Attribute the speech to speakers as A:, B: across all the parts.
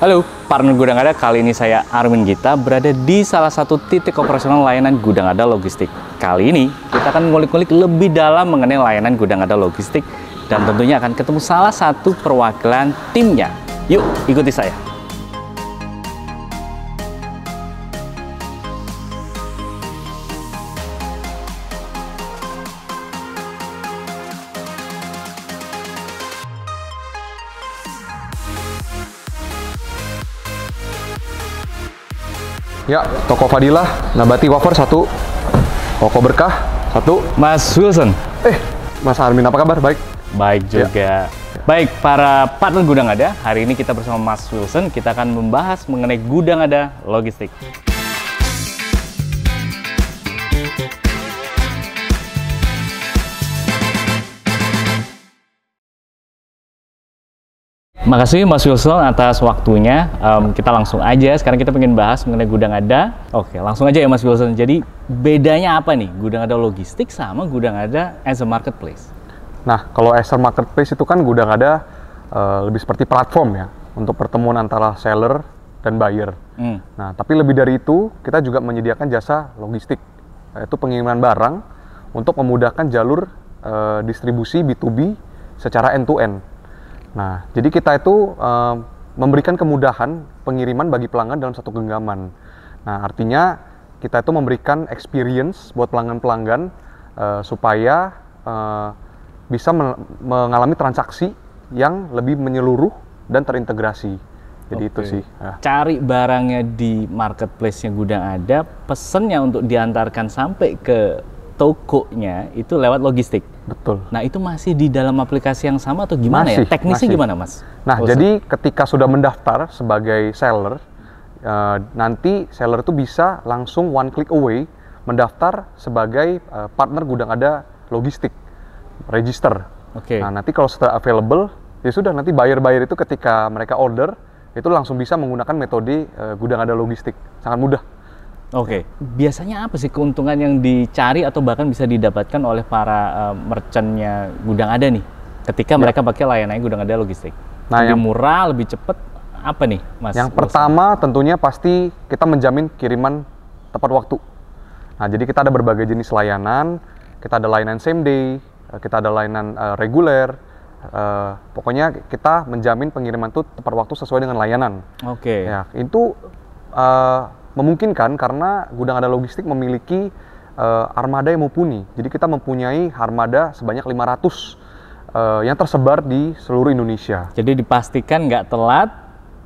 A: Halo, partner Gudang Ada. Kali ini saya Armin Gita berada di salah satu titik operasional layanan Gudang Ada Logistik. Kali ini kita akan ngulik-ngulik lebih dalam mengenai layanan Gudang Ada Logistik dan tentunya akan ketemu salah satu perwakilan timnya. Yuk, ikuti saya.
B: Ya, Toko Fadilah, Nabati Wafer 1, Toko Berkah 1.
A: Mas Wilson.
B: Mas Armin, apa kabar? Baik?
A: Baik juga. Baik, para partner Gudang Ada, hari ini kita bersama Mas Wilson, kita akan membahas mengenai Gudang Ada Logistik. Makasih Mas Wilson atas waktunya. Kita langsung aja, sekarang kita pengen bahas mengenai Gudang Ada. Oke, langsung aja ya Mas Wilson. Jadi bedanya apa nih Gudang Ada Logistik sama Gudang Ada as a marketplace?
B: Nah, kalau as a marketplace itu kan Gudang Ada lebih seperti platform ya, untuk pertemuan antara seller dan buyer. Nah, tapi lebih dari itu, kita juga menyediakan jasa logistik, yaitu pengiriman barang untuk memudahkan jalur distribusi B2B secara end-to-end. Nah, jadi kita itu memberikan kemudahan pengiriman bagi pelanggan dalam satu genggaman. Nah, artinya kita itu memberikan experience buat pelanggan-pelanggan supaya bisa mengalami transaksi yang lebih menyeluruh dan terintegrasi. Jadi itu sih.
A: Cari barangnya di marketplace-nya Gudang Ada, pesennya untuk diantarkan sampai ke tokonya itu lewat logistik.
B: Betul.
A: Nah, itu masih di dalam aplikasi yang sama atau gimana ya? Teknisnya gimana, Mas?
B: Nah, jadi ketika sudah mendaftar sebagai seller, nanti seller itu bisa langsung one click away mendaftar sebagai partner Gudang Ada Logistik, register. Nah, nanti kalau sudah available, ya sudah, nanti buyer-buyer itu ketika mereka order, itu langsung bisa menggunakan metode Gudang Ada Logistik. Sangat mudah.
A: Biasanya apa sih keuntungan yang dicari atau bahkan bisa didapatkan oleh para merchant-nya Gudang Ada nih ketika mereka pakai layanannya Gudang Ada Logistik?
B: Nah,
A: lebih murah, lebih cepat, apa nih Mas?
B: Yang pertama tentunya pasti kita menjamin kiriman tepat waktu. Nah, jadi kita ada berbagai jenis layanan, kita ada layanan same day, kita ada layanan reguler, pokoknya kita menjamin pengiriman itu tepat waktu sesuai dengan layanan. Ya, itu memungkinkan karena Gudang Ada Logistik memiliki armada yang mumpuni. Jadi kita mempunyai armada sebanyak 500 yang tersebar di seluruh Indonesia.
A: Jadi dipastikan nggak telat,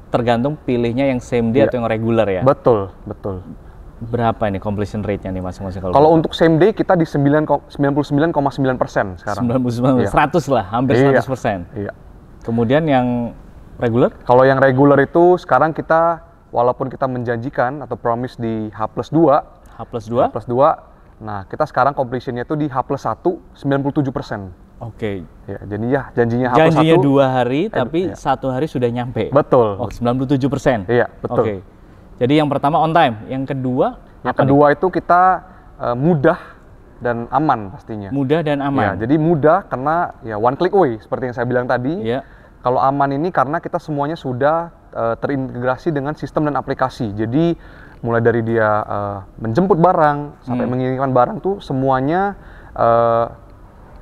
A: tergantung pilihnya yang same day atau yang reguler ya?
B: Betul, betul.
A: Berapa ini completion rate-nya nih masing-masing?
B: Kalau untuk same day kita di 99,9% sekarang.
A: 99, 100 lah, hampir 100%.
B: Iya.
A: Kemudian yang reguler?
B: Kalau yang reguler itu sekarang kita, walaupun kita menjanjikan atau promise di H+2, nah kita sekarang completion-nya itu di H+1 97%. Ya, jadi ya janjinya H+1.
A: Janjinya 2 hari, tapi 1 hari sudah nyampe.
B: Betul.
A: 97%.
B: Iya, betul.
A: Jadi yang pertama on time, yang kedua?
B: Yang kedua itu kita mudah dan aman pastinya.
A: Mudah dan aman.
B: Ya, jadi mudah karena ya one click away seperti yang saya bilang tadi. Kalau aman ini karena kita semuanya sudah terintegrasi dengan sistem dan aplikasi. Jadi mulai dari dia menjemput barang sampai mengirimkan barang tuh semuanya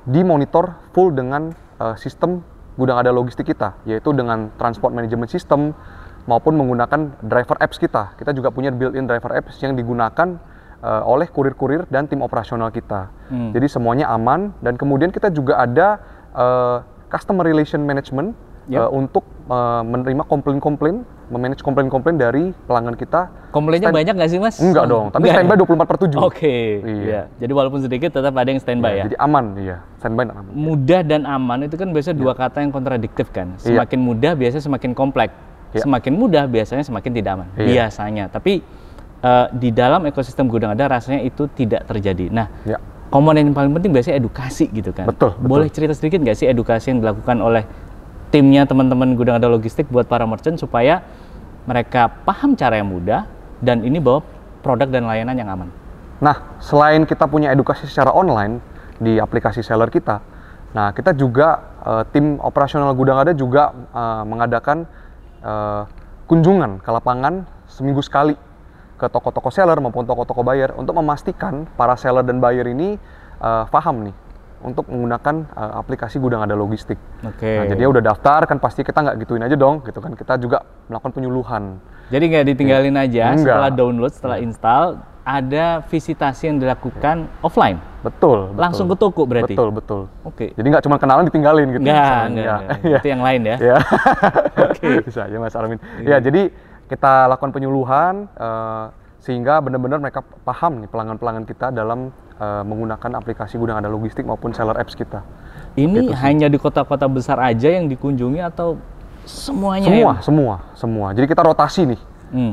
B: dimonitor full dengan sistem Gudang Ada Logistik kita, yaitu dengan transport management system maupun menggunakan driver apps kita. Kita juga punya built-in driver apps yang digunakan oleh kurir-kurir dan tim operasional kita. Jadi semuanya aman, dan kemudian kita juga ada customer relation management untuk menerima komplain-komplain, memanage komplain-komplain dari pelanggan kita.
A: Komplainnya banyak nggak sih Mas?
B: Enggak dong, tapi standby 24/7.
A: Iya. Jadi walaupun sedikit tetap ada yang standby ya?
B: Jadi aman, standby aman.
A: Mudah dan aman itu kan biasanya dua kata yang kontradiktif kan? Semakin mudah biasanya semakin kompleks, semakin mudah biasanya semakin tidak aman, biasanya. Tapi di dalam ekosistem Gudang Ada rasanya itu tidak terjadi. Nah, komponen yang paling penting biasanya edukasi gitu kan?
B: Betul.
A: Boleh cerita sedikit nggak sih edukasi yang dilakukan oleh timnya teman-teman Gudang Ada Logistik buat para merchant supaya mereka paham cara yang mudah dan ini bawa produk dan layanan yang aman?
B: Nah, selain kita punya edukasi secara online di aplikasi seller kita, nah kita juga tim operasional Gudang Ada juga mengadakan kunjungan ke lapangan seminggu sekali ke toko-toko seller maupun toko-toko buyer untuk memastikan para seller dan buyer ini paham nih untuk menggunakan aplikasi Gudang Ada Logistik.
A: Oke.
B: Nah, jadi ya udah daftar kan pasti kita nggak gituin aja dong, gitu kan. Kita juga melakukan penyuluhan.
A: Jadi nggak ditinggalin aja,
B: Enggak.
A: setelah download, setelah install, ada visitasi yang dilakukan offline.
B: Betul.
A: Langsung ke toko berarti?
B: Betul.
A: Oke.
B: Jadi nggak cuma kenalan ditinggalin gitu.
A: Enggak. Itu yang lain ya?
B: Ya. Oke. Bisa ya Mas Armin. Ya, jadi kita lakukan penyuluhan sehingga benar-benar mereka paham nih pelanggan-pelanggan kita dalam menggunakan aplikasi Gudang Ada Logistik maupun seller apps kita.
A: Ini hanya di kota-kota besar aja yang dikunjungi atau semuanya?
B: Semua. Jadi kita rotasi nih.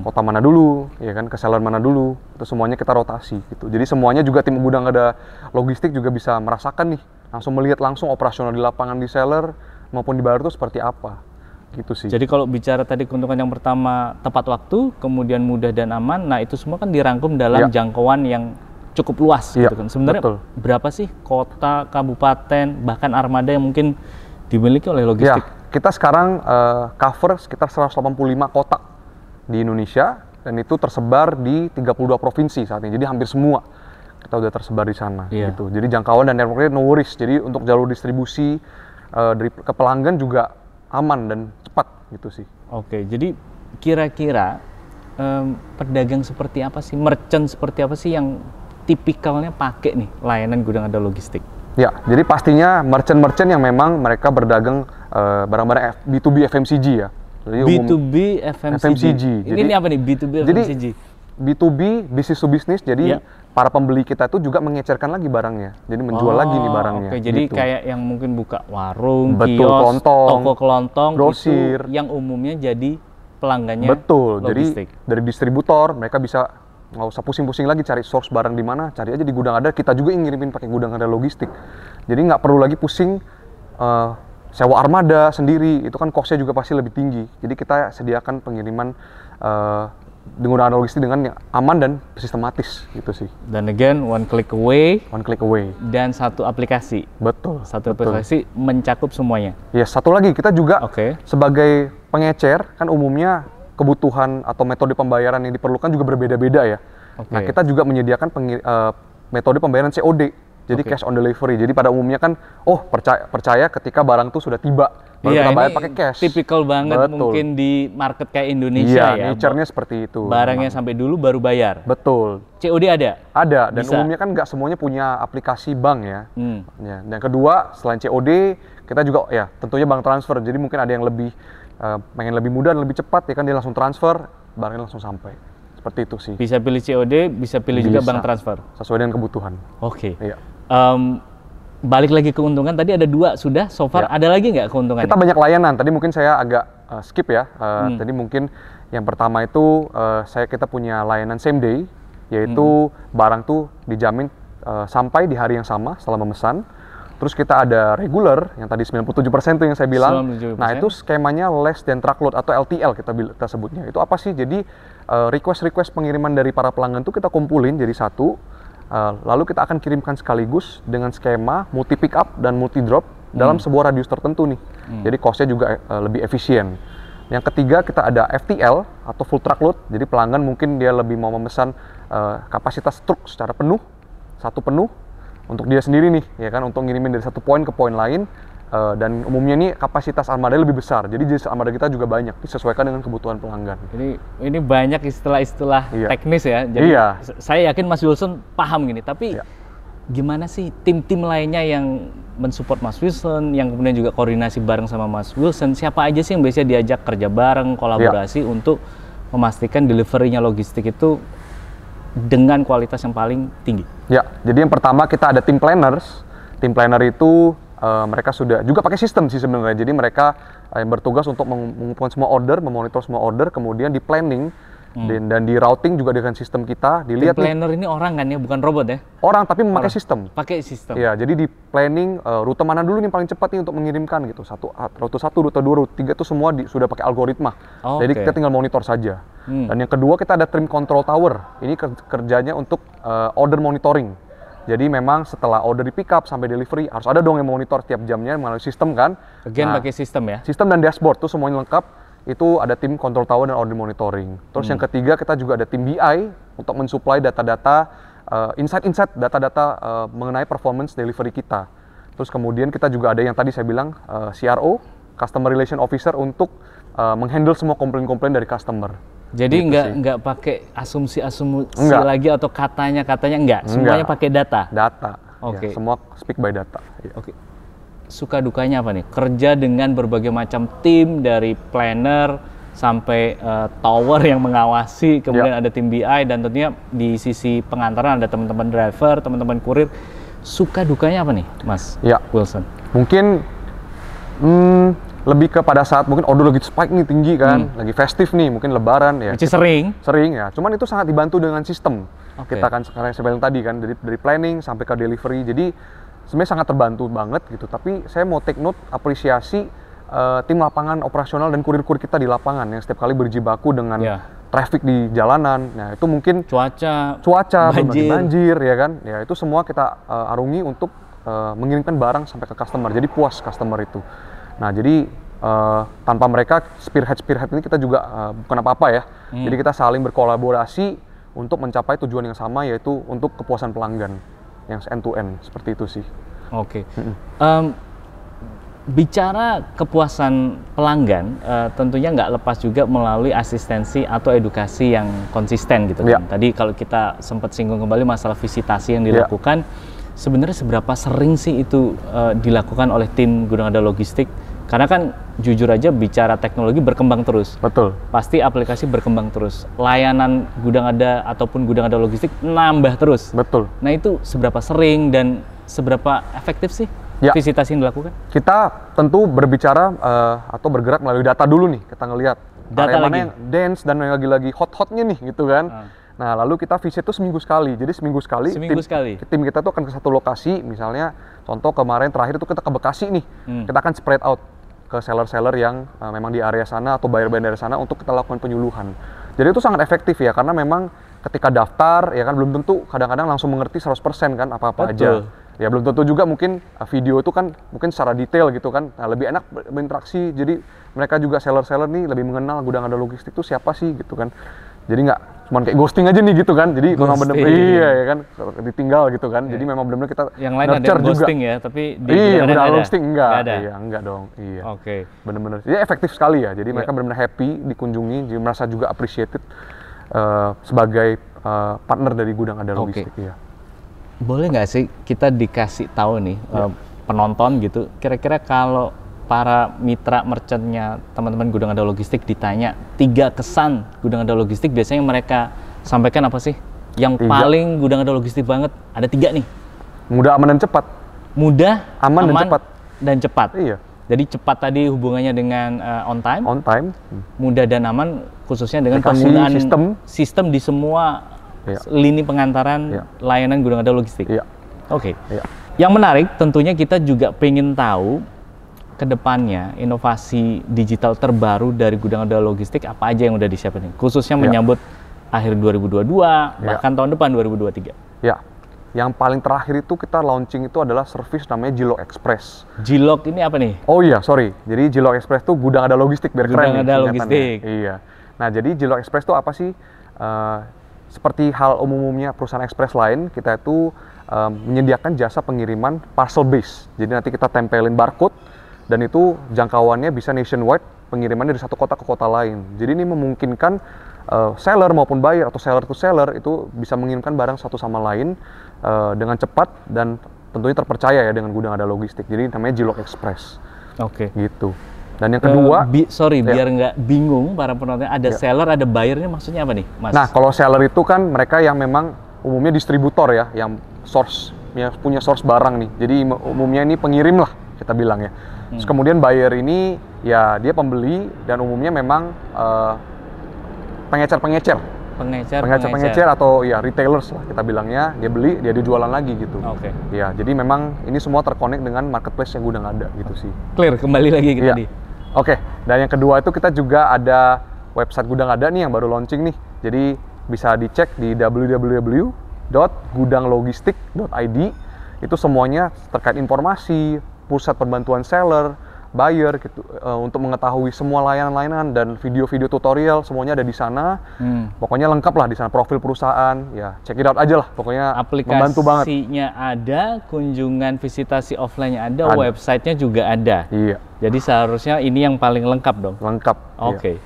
B: Kota mana dulu, ya kan, ke seller mana dulu, itu semuanya kita rotasi gitu. Jadi semuanya juga tim Gudang Ada Logistik juga bisa merasakan nih, langsung melihat langsung operasional di lapangan di seller maupun di buyer itu seperti apa. Gitu sih.
A: Jadi kalau bicara tadi keuntungan yang pertama tepat waktu, kemudian mudah dan aman, nah itu semua kan dirangkum dalam jangkauan yang cukup luas gitu kan. Sebenarnya berapa sih kota, kabupaten, bahkan armada yang mungkin dimiliki oleh logistik?
B: Ya, kita sekarang cover sekitar 185 kota di Indonesia dan itu tersebar di 32 provinsi saat ini. Jadi hampir semua kita udah tersebar di sana gitu. Jadi jangkauan dan networknya no worries. Jadi untuk jalur distribusi ke pelanggan juga aman dan cepat gitu sih.
A: Oke, jadi kira-kira pedagang seperti apa sih, merchant seperti apa sih yang tipikalnya pakai nih layanan Gudang Ada Logistik?
B: Ya, jadi pastinya merchant-merchant yang memang mereka berdagang barang-barang B2B FMCG ya. Jadi
A: B2B FMCG. Ini apa nih B2B FMCG?
B: Jadi B2B, business to business, jadi para pembeli kita tuh juga mengecerkan lagi barangnya. Jadi menjual lagi nih barangnya.
A: Oke, jadi
B: gitu.
A: kayak yang mungkin buka warung,
B: Betul,
A: kios,
B: kelontong,
A: toko kelontong,
B: grosir.
A: itu yang umumnya jadi pelanggannya
B: Betul,
A: logistik.
B: jadi dari distributor mereka bisa nggak usah pusing-pusing lagi cari source barang di mana, cari aja di Gudang Ada. Kita juga yang ngirimin pakai Gudang Ada Logistik. Jadi nggak perlu lagi pusing sewa armada sendiri, itu kan cost-nya juga pasti lebih tinggi. Jadi kita sediakan pengiriman Gudang Ada Logistik dengan yang aman dan sistematis gitu sih.
A: Dan again, one click away.
B: One click away.
A: Dan satu aplikasi.
B: Betul.
A: Aplikasi mencakup semuanya.
B: Ya, satu lagi kita juga sebagai pengecer kan umumnya kebutuhan atau metode pembayaran yang diperlukan juga berbeda-beda ya. Nah, kita juga menyediakan metode pembayaran COD. Jadi cash on delivery. Jadi pada umumnya kan, percaya ketika barang tuh sudah tiba, baru kita bayar pakai cash.
A: Tipikal banget mungkin di market kayak Indonesia ya.
B: Nature-nya seperti itu.
A: Barangnya sampai dulu baru bayar.
B: Betul.
A: COD ada?
B: Ada, dan umumnya kan nggak semuanya punya aplikasi bank ya. Dan kedua, selain COD, kita juga ya tentunya bank transfer. Jadi mungkin ada yang lebih pengen lebih mudah dan lebih cepat ya kan, dia langsung transfer, barangnya langsung sampai. Seperti itu sih.
A: Bisa pilih COD, bisa pilih juga bank transfer.
B: Sesuai dengan kebutuhan.
A: Oke.
B: Iya.
A: Balik lagi keuntungan, tadi ada 2 sudah, so far ada lagi nggak keuntungan?
B: Kita banyak layanan, tadi mungkin saya agak skip ya. Tadi mungkin yang pertama itu kita punya layanan same day, yaitu barang tuh dijamin sampai di hari yang sama setelah memesan. Terus kita ada regular, yang tadi 97% tuh yang saya bilang. 97%. Nah itu skemanya less than truckload atau LTL kita sebutnya. Itu apa sih? Jadi request pengiriman dari para pelanggan tuh kita kumpulin jadi satu. Lalu kita akan kirimkan sekaligus dengan skema multi pick up dan multi drop dalam sebuah radius tertentu nih. Jadi cost-nya juga lebih efisien. Yang ketiga kita ada FTL atau full truckload. Jadi pelanggan mungkin dia lebih mau memesan kapasitas truk secara penuh, satu penuh untuk dia sendiri nih, ya kan, untuk ngirimin dari satu poin ke poin lain. Dan umumnya ini kapasitas armada lebih besar. Jadi jenis armada kita juga banyak disesuaikan dengan kebutuhan pelanggan.
A: Jadi ini banyak istilah-istilah teknis ya. Jadi saya yakin Mas Wilson paham gini. Tapi gimana sih tim-tim lainnya yang mensupport Mas Wilson, yang kemudian juga koordinasi bareng sama Mas Wilson? Siapa aja sih yang biasanya diajak kerja bareng, kolaborasi untuk memastikan delivery-nya logistik itu dengan kualitas yang paling tinggi? Ya,
B: jadi yang pertama kita ada tim planners. Tim planner itu mereka sudah juga pakai sistem sih sebenarnya. Jadi mereka yang bertugas untuk mengumpulkan semua order, memonitor semua order, kemudian di planning dan di routing juga dengan sistem kita. Dilihat
A: tim planner ini orang kan ya, bukan robot ya?
B: Orang, tapi memakai sistem.
A: Pakai sistem.
B: Ya, jadi di planning rute mana dulu nih paling cepat nih untuk mengirimkan gitu. Rute 1, rute 2, rute 3 itu semua sudah pakai algoritma. Jadi kita tinggal monitor saja. Dan yang kedua kita ada trim control tower. Ini kerjanya untuk order monitoring. Jadi memang setelah order di pick up sampai delivery harus ada dong yang monitor tiap jamnya melalui sistem kan.
A: Pakai sistem ya?
B: Sistem dan dashboard tuh semuanya lengkap. itu ada tim control tower dan order monitoring. Terus yang ketiga kita juga ada tim BI untuk mensuplai data-data, insight-insight data-data mengenai performance delivery kita. Terus kemudian kita juga ada yang tadi saya bilang CRO, Customer Relation Officer, untuk menghandle semua komplain-komplain dari customer.
A: Jadi
B: gitu
A: nggak pakai asumsi lagi atau katanya enggak, semuanya pakai data.
B: Data.
A: Oke.
B: Ya, semua speak by data. Ya.
A: Oke. Suka dukanya apa nih? Kerja dengan berbagai macam tim, dari planner sampai tower yang mengawasi, kemudian ada tim BI, dan tentunya di sisi pengantaran ada teman-teman driver, teman-teman kurir. Suka dukanya apa nih, Mas Wilson?
B: Mungkin lebih kepada saat mungkin order lagi spike nih tinggi kan, lagi festif nih, mungkin lebaran ya.
A: Which is sering
B: ya. Cuman itu sangat dibantu dengan sistem. Kita kan sekarang saya bilang tadi kan, dari planning sampai ke delivery. Jadi sebenarnya sangat terbantu banget gitu. Tapi saya mau take note, apresiasi tim lapangan operasional dan kurir-kurir kita di lapangan yang setiap kali berjibaku dengan traffic di jalanan. Nah, itu mungkin cuaca banjir ya kan. Ya, itu semua kita arungi untuk mengirimkan barang sampai ke customer. Jadi puas customer itu. Nah, jadi tanpa mereka spearhead ini kita juga bukan apa-apa ya. Jadi kita saling berkolaborasi untuk mencapai tujuan yang sama, yaitu untuk kepuasan pelanggan yang end to end, seperti itu sih.
A: Oke. Bicara kepuasan pelanggan, tentunya nggak lepas juga melalui asistensi atau edukasi yang konsisten gitu kan. Tadi kalau kita sempat singgung kembali masalah visitasi yang dilakukan, sebenarnya seberapa sering sih itu dilakukan oleh tim Gudang Ada Logistik? Karena kan jujur aja bicara teknologi berkembang terus.
B: Betul.
A: Pasti aplikasi berkembang terus. Layanan Gudang Ada ataupun Gudang Ada Logistik nambah terus.
B: Betul.
A: Nah, itu seberapa sering dan seberapa efektif sih visitasi yang dilakukan? Kita
B: tentu berbicara atau bergerak melalui data dulu nih. Kita ngelihat area mana yang dance dan yang lagi hot-hotnya nih gitu kan. Nah, lalu kita visit tuh seminggu sekali. Jadi seminggu sekali tim kita tuh akan ke satu lokasi. Misalnya contoh kemarin terakhir itu kita ke Bekasi nih. Kita akan spread out ke seller-seller yang memang di area sana atau buyer-buyer dari sana untuk kita lakukan penyuluhan. Jadi itu sangat efektif ya, karena memang ketika daftar ya kan belum tentu kadang-kadang langsung mengerti 100% kan apa-apa aja. Ya belum tentu juga mungkin video itu kan mungkin secara detail gitu kan. Nah, lebih enak berinteraksi. Jadi mereka juga seller-seller nih lebih mengenal Gudang Ada Logistik itu siapa sih gitu kan. Jadi nggak cuman kayak ghosting aja nih gitu kan. Jadi memang bener-bener ya kan ditinggal gitu kan. Jadi memang bener-bener kita
A: yang lain ada yang ghosting juga. Ya, tapi di
B: Gudang Ada Logistik enggak. Iya, enggak dong. Iya.
A: Oke.
B: Bener-bener. Jadi efektif sekali ya. Jadi mereka benar-benar happy dikunjungi, jadi merasa juga appreciated sebagai partner dari Gudang Ada Logistik. Ya.
A: Boleh nggak sih kita dikasih tahu nih penonton gitu, kira-kira kalau para mitra merchantnya teman-teman Gudang Ada Logistik ditanya 3 kesan Gudang Ada Logistik, biasanya mereka sampaikan apa sih? Yang paling Gudang Ada Logistik banget, ada 3 nih.
B: Mudah, aman, dan cepat.
A: Mudah,
B: aman
A: dan cepat.
B: Iya.
A: Jadi cepat tadi hubungannya dengan on time. Mudah dan aman khususnya dengan penggunaan sistem di semua lini pengantaran layanan Gudang Ada Logistik. Oke. Yang menarik tentunya kita juga pengen tahu ke depannya inovasi digital terbaru dari Gudang Ada Logistik apa aja yang udah disiapin, khususnya menyambut akhir 2022 bahkan tahun depan 2023.
B: Ya. Yang paling terakhir itu kita launching itu adalah service namanya Jilok Express.
A: Jilok ini apa nih?
B: Oh iya, sorry. Jadi Jilok Express itu Gudang Ada Logistik, biar keren.
A: Gudang Ada Logistik.
B: Iya. Nah, jadi Jilok Express itu apa sih? Seperti hal umumnya perusahaan ekspres lain, kita itu menyediakan jasa pengiriman parcel base. Jadi nanti kita tempelin barcode dan itu jangkauannya bisa nationwide, pengirimannya dari satu kota ke kota lain. Jadi ini memungkinkan seller maupun buyer atau seller to seller itu bisa mengirimkan barang satu sama lain dengan cepat dan tentunya terpercaya ya dengan Gudang Ada Logistik. Jadi namanya Jilok Express.
A: Oke.
B: Gitu. Dan yang kedua,
A: biar nggak bingung para penonton, ada seller, ada buyernya, maksudnya apa nih, Mas?
B: Nah, kalau seller itu kan mereka yang memang umumnya distributor ya, yang punya source barang nih. Jadi umumnya ini pengirim lah kita bilang ya. Terus kemudian buyer ini ya dia pembeli dan umumnya memang pengecer atau ya retailers lah kita bilangnya. Dia beli, dia dijualan lagi gitu.
A: Oke.
B: Ya, jadi memang ini semua terkonek dengan marketplace yang Gudang Ada gitu sih.
A: Clear, kembali lagi gitu tadi.
B: Oke, dan yang kedua itu kita juga ada website Gudang Ada nih yang baru launching nih. Jadi bisa dicek di www.gudanglogistik.id. Itu semuanya terkait informasi, pusat perbantuan seller, buyer gitu, untuk mengetahui semua layanan-layanan dan video-video tutorial semuanya ada di sana. Pokoknya lengkap lah di sana, profil perusahaan, ya check it out aja lah. Pokoknya membantu banget.
A: Aplikasinya ada, kunjungan visitasi offline-nya ada, websitenya juga ada.
B: Iya.
A: Jadi seharusnya ini yang paling lengkap dong.
B: Lengkap.
A: Oke.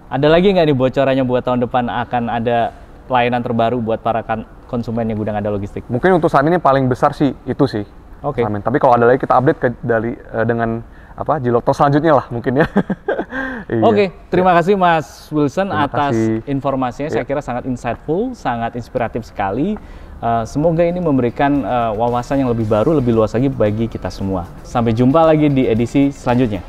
A: Ada lagi nggak nih bocorannya buat tahun depan akan ada pelayanan terbaru buat para konsumen yang Gudang Ada Logistik?
B: Mungkin untuk saat ini paling besar sih itu sih.
A: Oke.
B: Tapi kalau ada lagi kita update dengan J-Loktor selanjutnya lah mungkin ya. Iya.
A: Oke, terima kasih Mas Wilson atas
B: kasih.
A: informasinya. Saya kira sangat insightful, sangat inspiratif sekali. Semoga ini memberikan wawasan yang lebih baru, lebih luas lagi bagi kita semua. Sampai jumpa lagi di edisi selanjutnya.